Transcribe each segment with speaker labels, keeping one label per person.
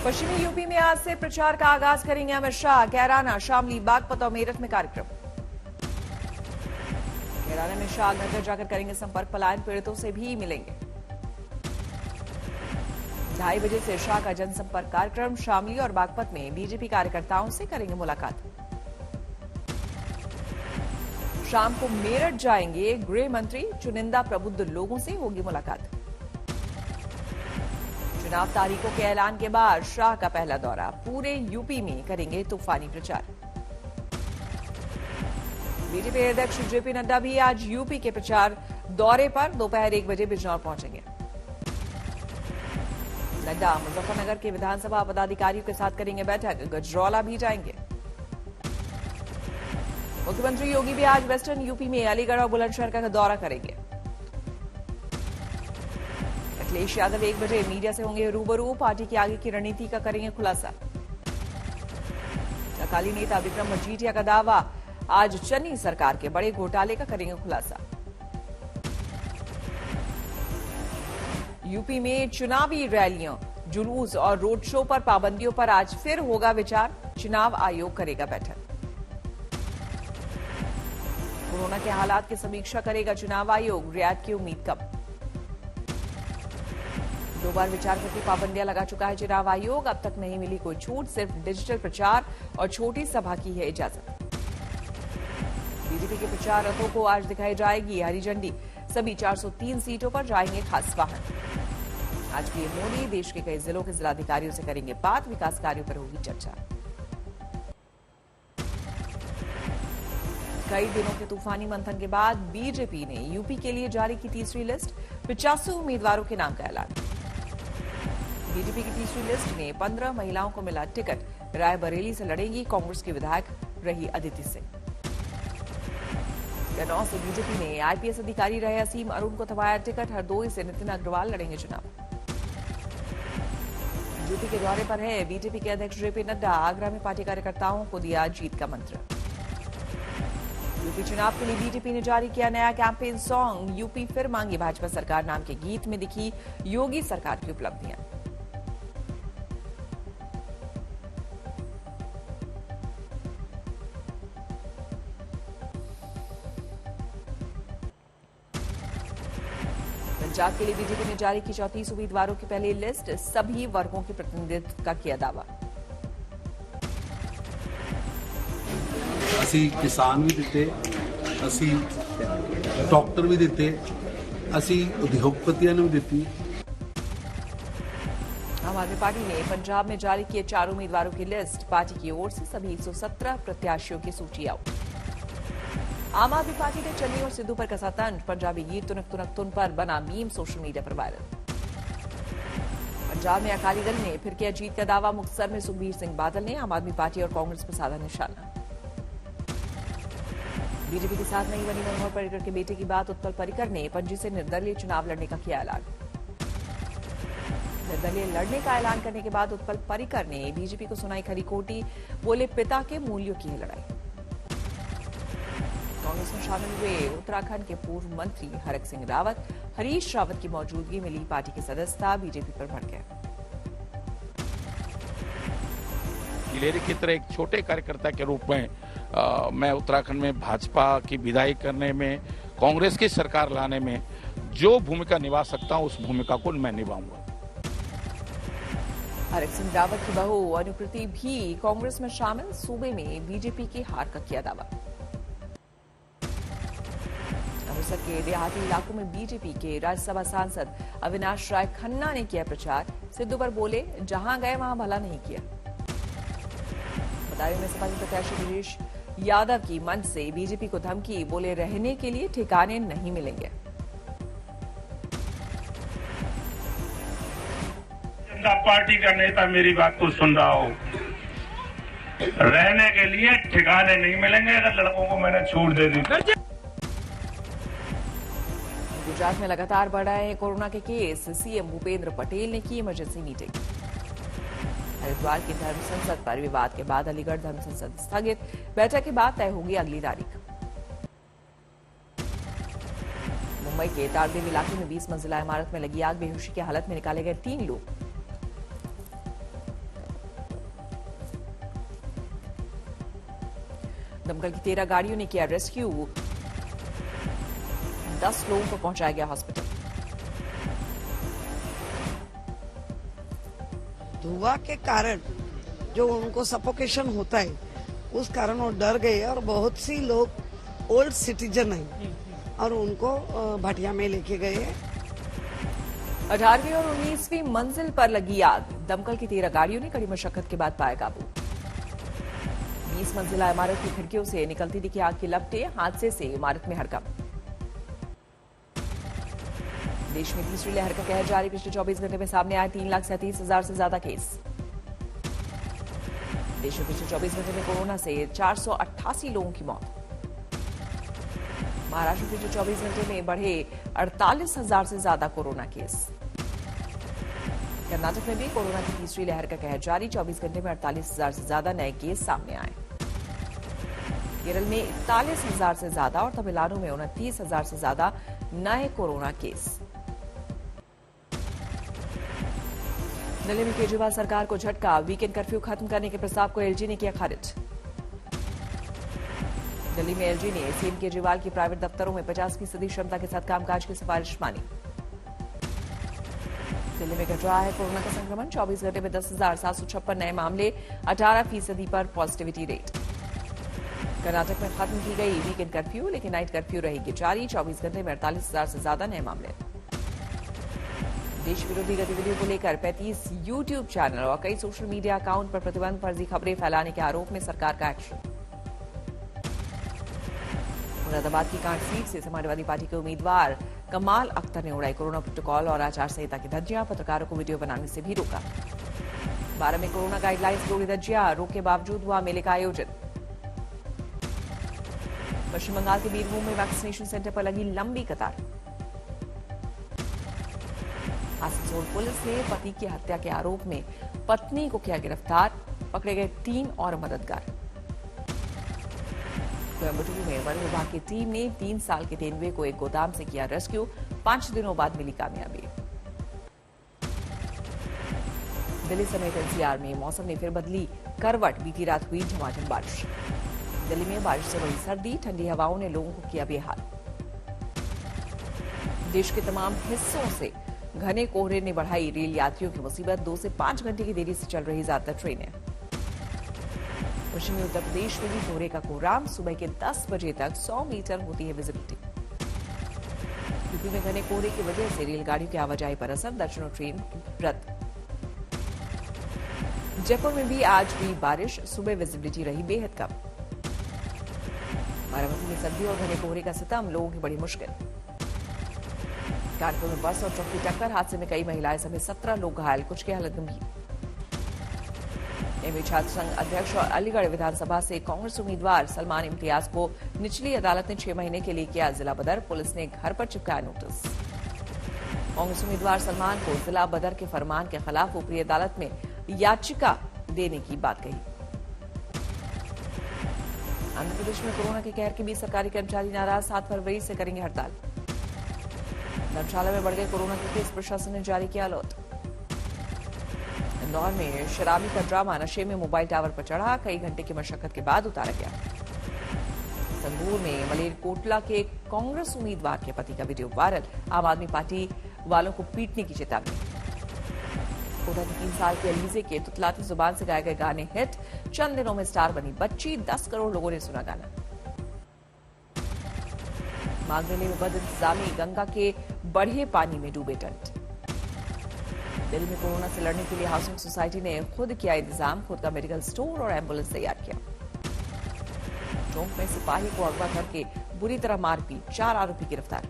Speaker 1: पश्चिमी यूपी में आज से प्रचार का आगाज करेंगे अमित शाह। कैराना, शामली, बागपत और मेरठ में कार्यक्रम। कैराना में शाह घर घर जाकर करेंगे संपर्क, पलायन पीड़ितों से भी मिलेंगे। 2:30 बजे से शाह का जनसंपर्क कार्यक्रम। शामली और बागपत में बीजेपी कार्यकर्ताओं से करेंगे मुलाकात। शाम को मेरठ जाएंगे गृह मंत्री, चुनिंदा प्रबुद्ध लोगों से होगी मुलाकात। चुनाव तारीखों के ऐलान के बाद शाह का पहला दौरा, पूरे यूपी में करेंगे तूफानी प्रचार। बीजेपी अध्यक्ष जेपी नड्डा भी आज यूपी के प्रचार दौरे पर दोपहर 1 बजे बिजनौर पहुंचेंगे। नड्डा मुजफ्फरनगर के विधानसभा पदाधिकारियों के साथ करेंगे बैठक। गजरौला भी जाएंगे। मुख्यमंत्री योगी भी आज वेस्टर्न यूपी में अलीगढ़ और बुलंदशहर का दौरा करेंगे। अखिलेश यादव 1 बजे मीडिया से होंगे रूबरू, पार्टी की आगे की रणनीति का करेंगे खुलासा। अकाली नेता विक्रम मजीठिया का दावा, आज चन्नी सरकार के बड़े घोटाले का करेंगे खुलासा। यूपी में चुनावी रैलियों, जुलूस और रोड शो पर पाबंदियों पर आज फिर होगा विचार। चुनाव आयोग करेगा बैठक। कोरोना के हालात की समीक्षा करेगा चुनाव आयोग। रियायत की उम्मीद कम। 2 बार विचार करके पाबंदियां लगा चुका है चुनाव आयोग। अब तक नहीं मिली कोई छूट, सिर्फ डिजिटल प्रचार और छोटी सभा की है इजाजत। बीजेपी के प्रचार रथों को आज दिखाई जाएगी हरी झंडी। सभी 403 सीटों पर जाएंगे खास वाहन। आज पीएम मोदी देश के कई जिलों के जिलाधिकारियों से करेंगे बात। विकास कार्यों पर होगी चर्चा। कई दिनों के तूफानी मंथन के बाद बीजेपी ने यूपी के लिए जारी की तीसरी लिस्ट। 85 उम्मीदवारों के नाम का ऐलान। बीजेपी की तीसरी लिस्ट में 15 महिलाओं को मिला टिकट। रायबरेली से लड़ेंगी कांग्रेस की विधायक रही अदिति सिंह। गन्नौर से बीजेपी ने आईपीएस अधिकारी रहे असीम अरुण को थमाया टिकट। हरदोई से नितिन अग्रवाल लड़ेंगे चुनाव। यूपी के दौरे पर है बीजेपी के अध्यक्ष जेपी नड्डा। आगरा में पार्टी कार्यकर्ताओं को दिया जीत का मंत्र। यूपी चुनाव के लिए बीजेपी ने जारी किया नया कैंपेन सॉन्ग। यूपी फिर मांगी भाजपा सरकार नाम के गीत में दिखी योगी सरकार की उपलब्धियां। पंजाब के लिए बीजेपी ने जारी की 34 उम्मीदवारों की पहली लिस्ट। सभी वर्गों के प्रतिनिधित्व का किया दावा।
Speaker 2: ਅਸੀਂ किसान भी दिते, ਅਸੀਂ डॉक्टर भी दिते, ਅਸੀਂ उद्योगपतियों ने भी दिती।
Speaker 1: आम आदमी पार्टी ने पंजाब में जारी किए 4 उम्मीदवारों की लिस्ट। पार्टी की ओर से सभी 117 प्रत्याशियों की सूची आउट। आम आदमी पार्टी ने चन्नी और सिद्धू पर कसा तंज। पंजाबी गीत तुनक तुनक तुन पर बना मीम सोशल मीडिया पर वायरल। पंजाब में अकाली दल ने फिर किया जीत का दावा। मुक्तसर में सुखबीर सिंह बादल ने आम आदमी पार्टी और कांग्रेस पर साधा निशाना। बीजेपी के साथ नहीं बनी मनोहर पर्रिकर के बेटे की बात। उत्पल पर्रिकर ने पणजी से निर्दलीय चुनाव लड़ने का किया ऐलान। निर्दलीय लड़ने का ऐलान करने के बाद उत्पल पर्रिकर ने बीजेपी को सुनाई खरी खोटी। बोले पिता के मूल्यों की है लड़ाई। कांग्रेस में शामिल हुए उत्तराखंड के पूर्व मंत्री हरक सिंह रावत। हरीश रावत की मौजूदगी में ली पार्टी की सदस्यता। बीजेपी पर भड़क गए।
Speaker 3: गिलेरी की तरह एक छोटे कार्यकर्ता के रूप में मैं उत्तराखंड में भाजपा की विदाई करने में, कांग्रेस की सरकार लाने में जो भूमिका निभा सकता हूं उस भूमिका को मैं निभाऊंगा।
Speaker 1: हरक सिंह रावत की बहू अनुकृति भी कांग्रेस में शामिल। सूबे में बीजेपी की हार का किया दावा। अमृतसर के देहाती इलाकों में बीजेपी के राज्यसभा सांसद अविनाश राय खन्ना ने किया प्रचार। सिद्धू पर बोले जहां गए वहां भला नहीं किया। बदायूं में सपा प्रत्याशी ब्रजेश यादव की मंच से बीजेपी को धमकी। बोले रहने के लिए ठिकाने नहीं मिलेंगे।
Speaker 4: जनता पार्टी का नेता मेरी बात को सुन रहा हो, रहने के लिए ठिकाने नहीं मिलेंगे अगर लड़कों को मैंने छूट दे दी।
Speaker 1: गुजरात में लगातार बढ़ रहे हैं कोरोना के केस। सीएम भूपेंद्र पटेल ने की इमरजेंसी मीटिंग। हरिद्वार की धर्म संसद पर विवाद के बाद अलीगढ़ धर्म संसद स्थगित। बैठक के बाद तय होगी अगली तारीख। मुंबई के तारदेव इलाके में 20 मंजिला इमारत में लगी आग। बेहोशी की हालत में निकाले गए 3 लोग। दमकल की 13 गाड़ियों ने किया रेस्क्यू, 10 लोगों को पहुंचाया गया हॉस्पिटल।
Speaker 5: धुआं के कारण जो उनको सफोकेशन होता है, उस कारण वो डर गए और बहुत सी लोग ओल्ड सिटीजन हैं और उनको भाटिया में लेके गए।
Speaker 1: 18वीं और 19वीं मंजिल पर लगी आग, दमकल की 13 गाड़ियों ने कड़ी मशक्कत के बाद पाया काबू। 20 मंजिला इमारत की खिड़कियों से निकलती दिखी आग की लपटें, हादसे से इमारत में हड़कंप। देश में तीसरी लहर का कहर जारी, पिछले 24 घंटे में सामने आए 3,37,000 से ज्यादा केस। देश में पिछले 24 घंटे में कोरोना से 488 लोगों की मौत। महाराष्ट्र में पिछले 24 घंटे में बढ़े 48,000 से ज्यादा कोरोना केस। कर्नाटक में भी कोरोना की तीसरी लहर का कहर जारी, 24 घंटे में 48,000 से ज्यादा नए केस सामने आए। केरल में 41,000 से ज्यादा और तमिलनाडु में 29,000 से ज्यादा नए कोरोना केस। दिल्ली में केजरीवाल सरकार को झटका, वीकेंड कर्फ्यू खत्म करने के प्रस्ताव को एलजी ने किया खारिज। दिल्ली में एलजी ने सीएम केजरीवाल की प्राइवेट दफ्तरों में 50% क्षमता के साथ कामकाज की सिफारिश मानी। दिल्ली में घट रहा है कोरोना का संक्रमण, 24 घंटे में 10,756 नए मामले, 18% पर पॉजिटिविटी रेट। कर्नाटक में खत्म की गई वीकेंड कर्फ्यू, लेकिन नाइट कर्फ्यू रहेगी जारी, 24 घंटे में 48,000 से ज्यादा नए मामले। देश विरोधी गतिविधियों को लेकर 35 यूट्यूब चैनल और कई सोशल मीडिया अकाउंट पर प्रतिबंध, फर्जी खबरें फैलाने के आरोप में सरकार का एक्शन। मुरादाबाद की कांट सीट से समाजवादी पार्टी के उम्मीदवार कमाल अख्तर ने उड़ाई कोरोना प्रोटोकॉल और आचार संहिता की धज्जियां, पत्रकारों को वीडियो बनाने से भी रोका। 12 में कोरोना गाइडलाइंस तोड़ी धज्जियां, रोक के बावजूद हुआ मेले का आयोजन। पश्चिम बंगाल के बीरभूम में वैक्सीनेशन सेंटर पर लगी लंबी कतार। आसनसोल पुलिस ने पति की हत्या के आरोप में पत्नी को किया गिरफ्तार, पकड़े गए 3 और मददगार। कोयम्बटूर में वन विभाग की टीम ने 3 साल के तेंदुए को एक गोदाम से किया रेस्क्यू, 5 दिनों बाद मिली कामयाबी। दिल्ली समेत एनसीआर में मौसम ने फिर बदली करवट, बीती रात हुई झमाझम बारिश। दिल्ली में बारिश से बढ़ी सर्दी, ठंडी हवाओं ने लोगों को किया बेहाल। देश के तमाम हिस्सों से घने कोहरे ने बढ़ाई रेल यात्रियों की मुसीबत, 2 से 5 घंटे की देरी से चल रही ज्यादातर ट्रेनें। पश्चिमी उत्तर प्रदेश में भी कोहरे का कोहराम, सुबह के 10 बजे तक 100 मीटर होती है विजिबिलिटी। यूपी में घने कोहरे की वजह से रेलगाड़ियों की आवाजाही पर असर, दर्जनों ट्रेन रद्द। जयपुर में भी आज हुई बारिश, सुबह विजिबिलिटी रही बेहद कम। बाराबंकी में सर्दी और घने कोहरे का सितम, लोगों की बड़ी मुश्किल। कानपुर में बस और ट्रक की टक्कर, हादसे में कई महिलाएं समेत 17 लोग घायल, कुछ की हालत गंभीर। एमए छात्र संघ अध्यक्ष और अलीगढ़ विधानसभा से कांग्रेस उम्मीदवार सलमान इम्तियाज को निचली अदालत ने 6 महीने के लिए किया जिला बदर, पुलिस ने घर पर चिपकाया नोटिस। कांग्रेस उम्मीदवार सलमान को जिला बदर के फरमान के खिलाफ ऊपरी अदालत में याचिका देने की बात कही। आंध्र प्रदेश में कोरोना के कहर के बीच सरकारी कर्मचारी नाराज, 7 फरवरी से करेंगे हड़ताल। धर्मशाला में बढ़ गए कोरोना के केस, प्रशासन ने जारी किया अलर्ट। इंदौर में शराबी का ड्रामा, नशे में मोबाइल टावर पर चढ़ा, कई घंटे की मशक्कत के बाद उतारा गया। संगरूर में मलेरकोटला के कांग्रेस उम्मीदवार के पति का वीडियो वायरल, आम आदमी पार्टी वालों को पीटने की चेतावनी। कोटा की 3 साल के अलीजे के तुतलाती जुबान से गाए गए गाने हिट, चंद दिनों में स्टार बनी बच्ची, 10 करोड़ लोगों ने सुना गाना। माघ मेले में बद इंतजामी, गंगा के बढ़े पानी में डूबे टेंट। दिल्ली में कोरोना से लड़ने के लिए हाउसिंग सोसाइटी ने खुद किया इंतजाम, खुद का मेडिकल स्टोर और एम्बुलेंस तैयार किया। टोंक में सिपाही को अगवा करके बुरी तरह मारपीट, 4 आरोपी गिरफ्तार।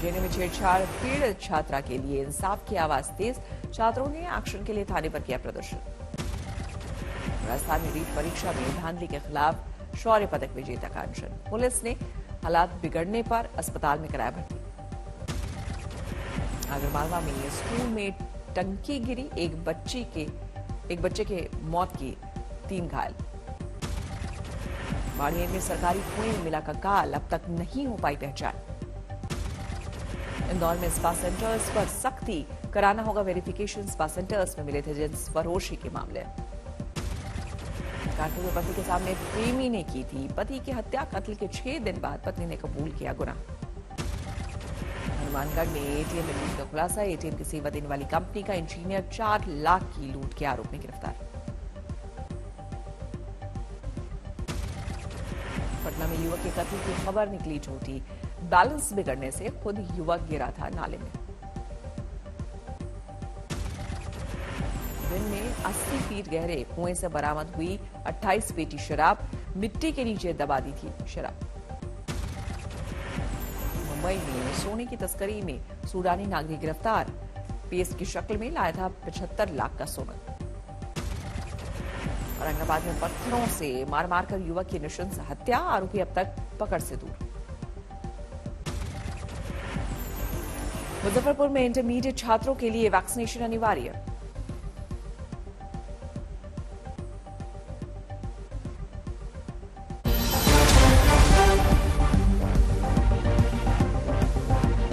Speaker 1: जेएनयू में छेड़छाड़, पीड़ित छात्रा के लिए इंसाफ की आवाज तेज, छात्रों ने एक्शन के लिए थाने पर किया प्रदर्शन। राजस्थान में रीट परीक्षा में धांधली के खिलाफ शौर्य पदक विजेता का अनशन, पुलिस ने हालात बिगड़ने पर अस्पताल में कराया भर्ती। आगरमालवा में स्कूल में टंकी गिरी, एक बच्चे के मौत की, 3 घायल। बाड़मेर में सरकारी कुएं में मिला कंकाल, अब तक नहीं हो पाई पहचान। इंदौर में स्पा सेंटर्स पर सख्ती, कराना होगा वेरिफिकेशन, स्पा सेंटर्स में मिले थे जिन्स फरोशी के मामले। काटते हुए पति के सामने प्रेमी ने की थी पति की हत्या। कत्ल के 6 दिन बाद पत्नी ने कबूल किया गुनाह। हनुमानगढ़ में एटीएम में लूट का खुलासा। एटीएम की सेवा देने वाली कंपनी का इंजीनियर 4 लाख की लूट के आरोप में गिरफ्तार। पटना में युवक के कत्ल की खबर निकली झूठी। बैलेंस बिगड़ने से खुद युवक गिरा था नाले में। दिन में 80 फीट गहरे कुएं से बरामद हुई 28 पेटी शराब। मिट्टी के नीचे दबा दी थी शराब। मुंबई में सोने की तस्करी में सूडानी नागरिक गिरफ्तार। पेस्ट की शक्ल में लाया था 75 लाख का सोना। औरंगाबाद में पत्थरों से मार मारकर युवक की नृशंस हत्या। आरोपी अब तक पकड़ से दूर। मुजफ्फरपुर में इंटरमीडिएट छात्रों के लिए वैक्सीनेशन अनिवार्य।